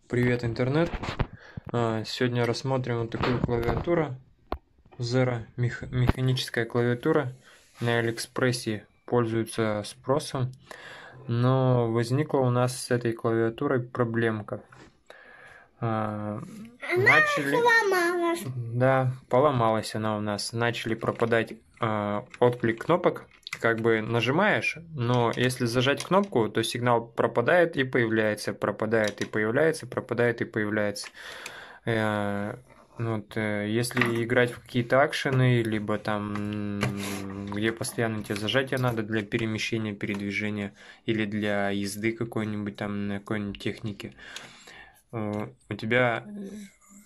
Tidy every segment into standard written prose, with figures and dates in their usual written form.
Привет, интернет! Сегодня рассмотрим вот такую клавиатуру Zero, механическая клавиатура. На Алиэкспрессе пользуется спросом, но возникла у нас с этой клавиатурой проблемка. Поломалась. Да, поломалась она у нас. Начали пропадать отклик кнопок. Как бы нажимаешь, но если зажать кнопку, то сигнал пропадает и появляется, пропадает и появляется, пропадает и появляется. Если играть в какие-то акшены, либо там, где постоянно тебе зажатие надо для перемещения, передвижения, или для езды какой-нибудь там на какой-нибудь технике, у тебя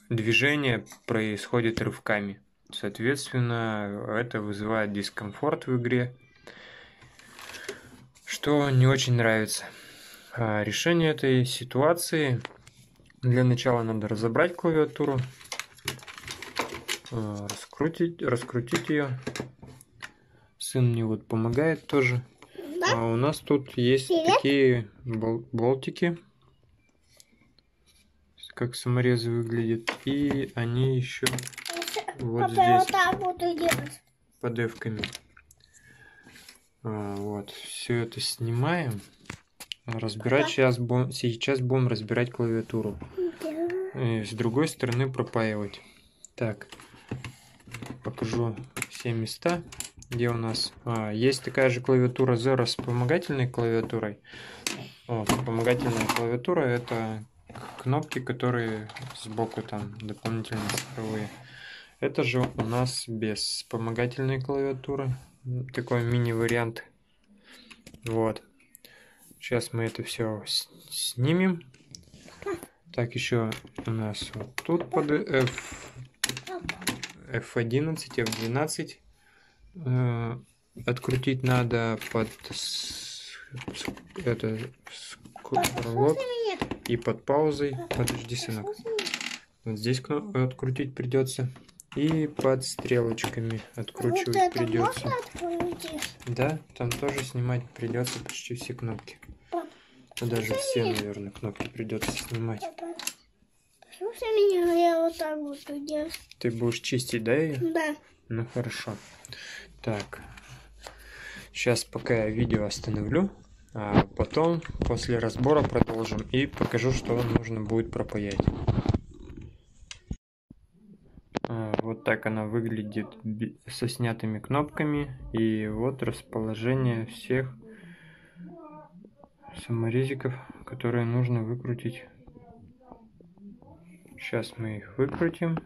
движение происходит рывками. Соответственно, это вызывает дискомфорт в игре, что не очень нравится. Решение этой ситуации: для начала надо разобрать клавиатуру, раскрутить ее. Сын мне вот помогает тоже. Да? А у нас тут есть такие болтики, как саморезы выглядят, и они еще вот здесь под эвками. Вот, все это снимаем. Разбирать сейчас будем разбирать клавиатуру. И с другой стороны пропаивать. Так, покажу все места, где у нас есть такая же клавиатура Zero с вспомогательной клавиатурой. Вспомогательная клавиатура — это кнопки, которые сбоку там дополнительные цифровые. Это же у нас без вспомогательной клавиатуры. Такой мини-вариант. Вот. Сейчас мы это все снимем. Так, еще у нас вот тут под F11, F12. Открутить надо под скроллот и под паузой. Подожди, сынок. Вот здесь открутить придется. И под стрелочками откручивать придется. Да, там тоже снимать придется почти все кнопки. Даже все, наверное, кнопки придется снимать. Слушай меня, я вот так буду делать. Ты будешь чистить, да, ее? Да. Ну хорошо. Так. Сейчас пока я видео остановлю, а потом после разбора продолжим и покажу, что нужно будет пропаять. Вот так она выглядит со снятыми кнопками. И вот расположение всех саморезиков, которые нужно выкрутить. Сейчас мы их выкрутим.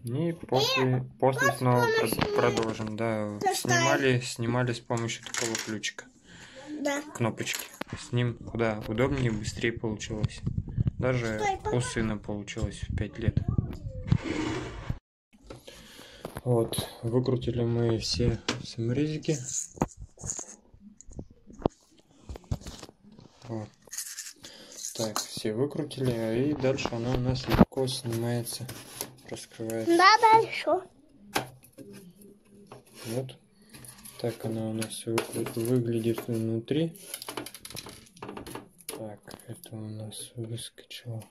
И после снова продолжим. Да, снимали с помощью такого ключика. Да. Кнопочки. С ним куда удобнее и быстрее получилось. Даже у сына получилось в 5 лет. Вот, выкрутили мы все саморезики. Вот. Так, все выкрутили, и дальше она у нас легко снимается, раскрывается. Да, дальше. Вот. Так она у нас выглядит внутри. Так, это у нас выскочило.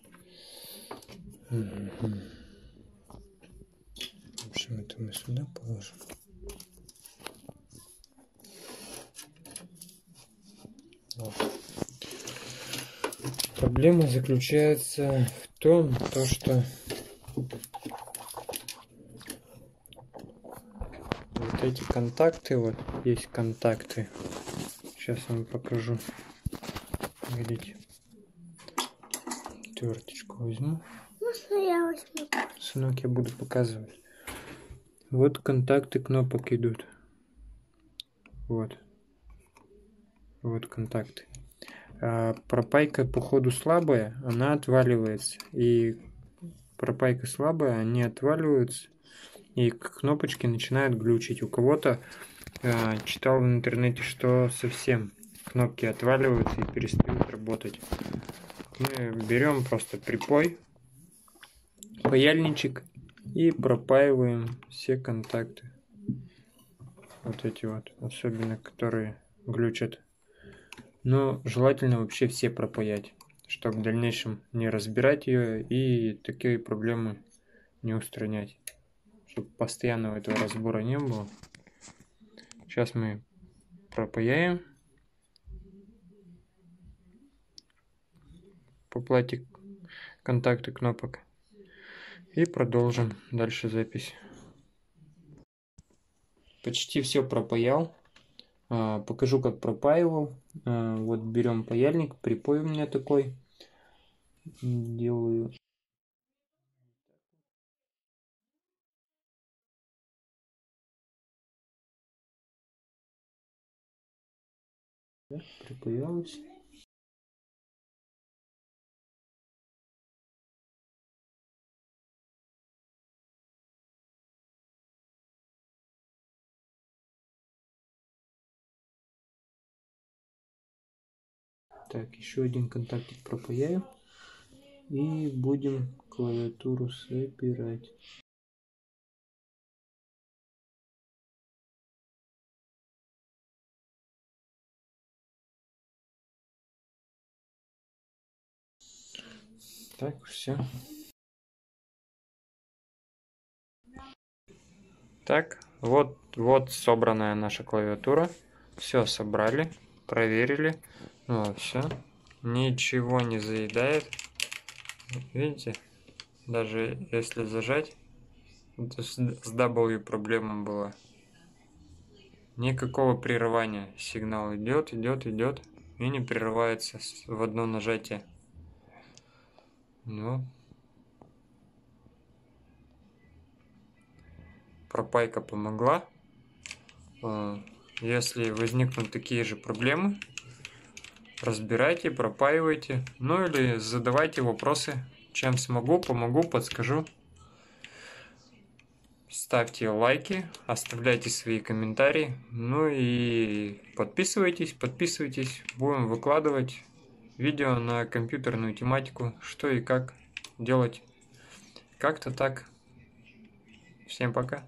В общем, это мы сюда положим. Вот. Проблема заключается в том, что вот эти контакты, вот есть контакты. Сейчас вам покажу. Видите? Отверточку возьму. Можно я возьму? Сынок, я буду показывать. Вот контакты кнопок идут. Вот. Вот контакты. Пропайка по ходу слабая, она отваливается. И пропайка слабая, они отваливаются. И кнопочки начинают глючить. У кого-то читал в интернете, что совсем кнопки отваливаются и перестают работать. Мы берем просто припой, паяльничек и пропаиваем все контакты. Вот эти вот, особенно которые глючат. Но желательно вообще все пропаять, чтобы в дальнейшем не разбирать ее и такие проблемы не устранять, чтобы постоянного этого разбора не было. Сейчас мы пропаяем по плате контакты кнопок и продолжим дальше запись. Почти все пропаял. Покажу, как пропаивал. Вот берем паяльник, припой у меня такой. Делаю. Припаялось. Так, еще один контактик пропаяю. И будем клавиатуру собирать. Так, все. Так, вот собранная наша клавиатура. Все собрали, проверили. Ну, все. Ничего не заедает. Видите? Даже если зажать, это с W проблема была. Никакого прерывания. Сигнал идет, идет, идет. И не прерывается в одно нажатие. Ну. Пропайка помогла. Если возникнут такие же проблемы, разбирайте, пропаивайте. Ну или задавайте вопросы. Чем смогу, помогу, подскажу. Ставьте лайки, оставляйте свои комментарии. Ну и подписывайтесь. Будем выкладывать видео на компьютерную тематику, что и как делать. Как-то так. Всем пока.